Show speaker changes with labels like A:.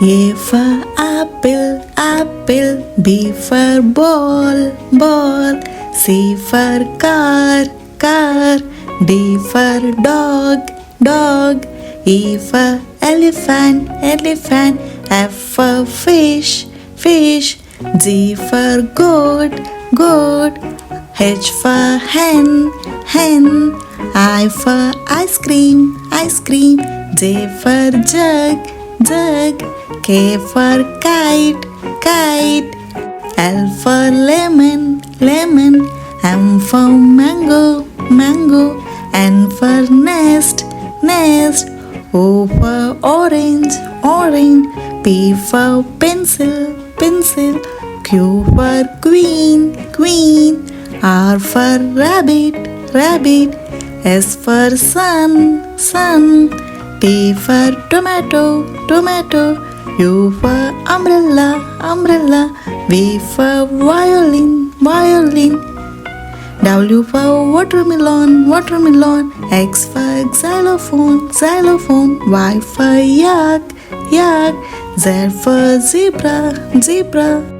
A: A for apple, apple. B for ball, ball. C for car, car. D for dog, dog. E for elephant, elephant. F for fish, fish. G for goat, goat. H for hen, hen. I for ice cream, ice cream. J for jug, jug. K for kite, kite. L for lemon, lemon. M for mango, mango. N for nest, nest. O for orange, orange. P for pencil, pencil. Q for queen, queen. R for rabbit, rabbit. S for sun, sun. T for tomato, tomato. U for umbrella, umbrella. V for violin, violin. W for watermelon, watermelon. X for xylophone, xylophone. Y for yak, yak. Z for zebra, zebra.